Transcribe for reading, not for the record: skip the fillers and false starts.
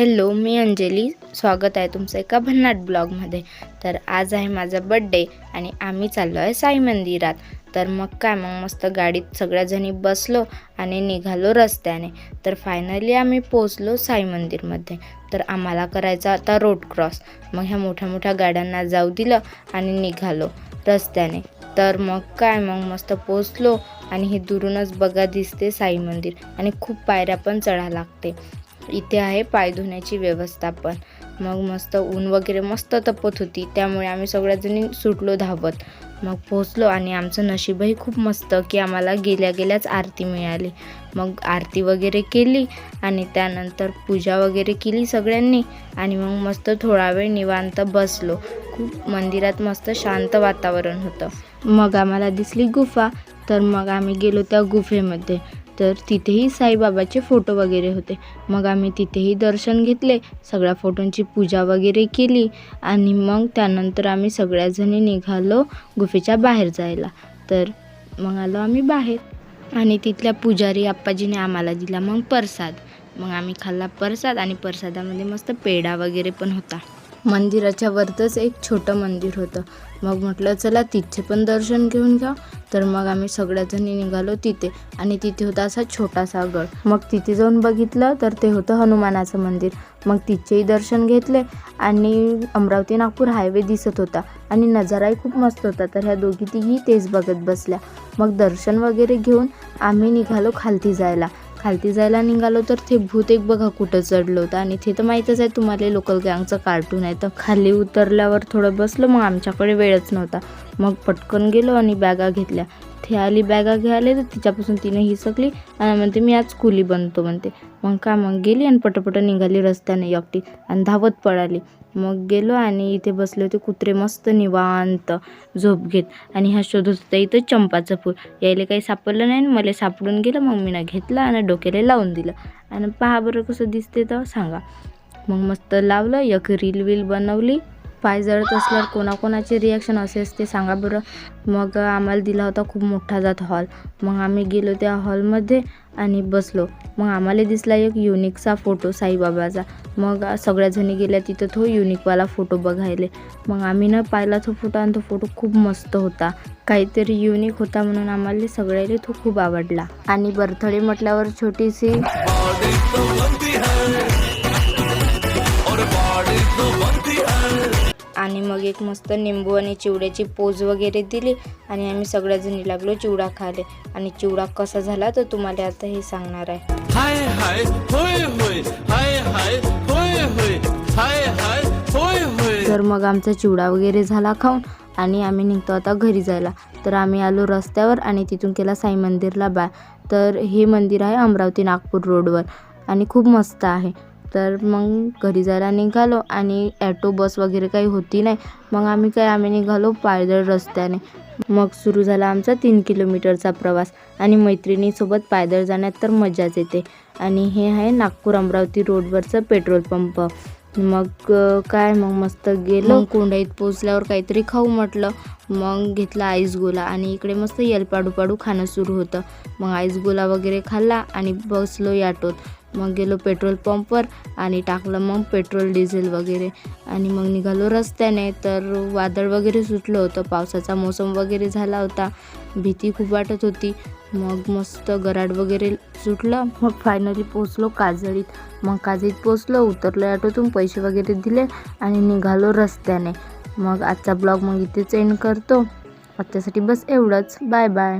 Hello, मी अंजली. स्वागत आहे तुमचं एका भन्नाट ब्लॉगमध्ये. तर आज आहे माझा बड्डे आणि आम्ही चाललो आहे साई मंदिरात. तर मग मस्त गाडीत सगळ्याजणी बसलो आणि निघालो रस्त्याने. तर फायनली आम्ही पोचलो साई मंदिरमध्ये. तर आम्हाला करायचा आता रोड क्रॉस. मग ह्या मोठ्या मोठ्या गाड्यांना जाऊ दिलं आणि निघालो रस्त्याने. तर मग मस्त पोचलो आणि हे दुरूनच बघा दिसते साई मंदिर आणि खूप पायऱ्या पण चढा लागते. इथे आहे पाय धुण्याची व्यवस्था पण. मग मस्त ऊन वगैरे मस्त तपत होती, त्यामुळे आम्ही सगळ्याजणी सुटलो धावत. मग पोचलो आणि आमचं नशीबही खूप मस्त की आम्हाला गेल्या गेल्याच आरती मिळाली. मग आरती वगैरे केली आणि त्यानंतर पूजा वगैरे केली सगळ्यांनी आणि मग मस्त थोडा वेळ निवांत बसलो. खूप मंदिरात मस्त शांत वातावरण होतं. मग आम्हाला दिसली गुफा. तर मग आम्ही गेलो त्या गुफेमध्ये. तर तिथेही साईबाबाचे फोटो वगैरे होते. मग आम्ही तिथेही दर्शन घेतले, सगळ्या फोटोंची पूजा वगैरे केली आणि मग त्यानंतर आम्ही सगळ्याजणी निघालो गुफेच्या बाहेर जायला. तर मग आलो आम्ही बाहेर आणि तिथल्या पुजारी आप्पाजीने आम्हाला दिला मग प्रसाद. मग आम्ही खाल्ला प्रसाद आणि प्रसादामध्ये मस्त पेढा वगैरे पण होता. मंदिराच्या वरतच एक छोटं मंदिर होतं. मग म्हटलं चला तिथे पण दर्शन घेऊन घ्या. तर मग आम्ही सगळ्याजणी निघालो तिथे आणि तिथे होता असा छोटासा गड. मग तिथे जाऊन बघितलं तर ते होतं हनुमानाचं मंदिर. मग तिथेही दर्शन घेतले आणि अमरावती नागपूर हायवे दिसत होता आणि नजाराही खूप मस्त होता. तर ह्या दोघी तिघी तेच बघत बसल्या. मग दर्शन वगैरे घेऊन आम्ही निघालो खालती जायला निघालो. तर ते भूत एक बघा कुठं चढलं होतं आणि ते तर माहीतच आहे तुम्हाला, लोकल गँगचं कार्टून आहे. तर खाली उतरल्यावर थोडं बसलो. मग आमच्याकडे वेळच नव्हता. मग पटकन गेलो आणि बॅगा घेतल्या. ती आली बॅगा घ्यायला तर तिच्यापासून तिने हिसकली आणि म्हणते मी आज कुली बनतो म्हणते. मग गेली आणि पटपट निघाली रस्त्याने एकटी आणि धावत पळाली. मग गेलो आणि इथे बसले होते कुत्रे मस्त निवांत झोप घेत आणि ह्या शोधत होता इथं चंपाचं फूल. यायला काही सापडलं नाही, मला सापडून गेलं. मग मी घेतलं आणि डोक्याला लावून दिलं आणि पहा बरं कसं दिसते तर सांगा. मग मस्त लावलं, एक रील बनवली. पाय जळत असल्यावर कोणाकोणाचे रिॲक्शन असे असते सांगा बरं. मग आम्हाला दिला होता खूप मोठा जात हॉल. मग आम्ही गेलो त्या हॉलमध्ये आणि बसलो. मग आम्हाला दिसला एक युनिकचा फोटो साईबाबाचा. मग सगळ्याजणी गेल्या तिथं तो युनिकवाला फोटो बघायले. मग आम्ही पाहिला तो फोटो आणि तो फोटो खूप मस्त होता, काहीतरी युनिक होता म्हणून आम्हाला सगळ्याला तो खूप आवडला. आणि बर्थडे म्हटल्यावर छोटीशी आणि मग एक मस्त निंबू आणि चिवड्याची पोज वगैरे दिली आणि आम्ही सगळ्याजणी लागलो चिवडा खायला. आणि चिवडा कसा झाला तर तुम्हाला आता हे सांगणार आहे. हाय हाय होय होय, हाय हाय होय होय, हाय हाय होय होय. तर मग आमचा चिवडा वगैरे झाला खाऊन आणि आम्ही निघतो आता घरी जायला. तर आम्ही आलो रस्त्यावर आणि तिथून केला साई मंदिरला बाय. तर हे मंदिर आहे अमरावती नागपूर रोडवर आणि खूप मस्त आहे. तर मग घरी जायला निघालो आणि ॲटो बस वगैरे काही होती नाही. मग आम्ही निघालो पायदळ रस्त्याने. मग सुरू झाला आमचा 3 किलोमीटरचा प्रवास आणि मैत्रिणीसोबत पायदळ जाण्यात तर मजाच येते. आणि हे आहे नागपूर अमरावती रोडवरचं पेट्रोल पंप. मग मस्त गेलो. कोंडाईत पोचल्यावर काहीतरी खाऊ म्हटलं. मग घेतला आईस गोला आणि इकडे मस्त पाडू खाणं सुरू होतं. मग आईस गोला वगैरे खाल्ला आणि बसलो ॲटोत. मग गेलो पेट्रोल पंपवर आणि टाकलं मग पेट्रोल डिझेल वगैरे आणि मग निघालो रस्त्याने. तर वादळ वगैरे सुटलं होतं, पावसाचा मोसम वगैरे झाला होता, भीती खूप वाटत होती. मग मस्त गराड वगैरे सुटलं. मग फायनली पोचलो काजळीत. मग काजळीत पोचलो, उतरलो ॲटोतून, पैसे वगैरे दिले आणि निघालो रस्त्याने. मग आजचा ब्लॉग मग इथेच एंड करतो. आजच्यासाठी बस एवढंच. Bye bye.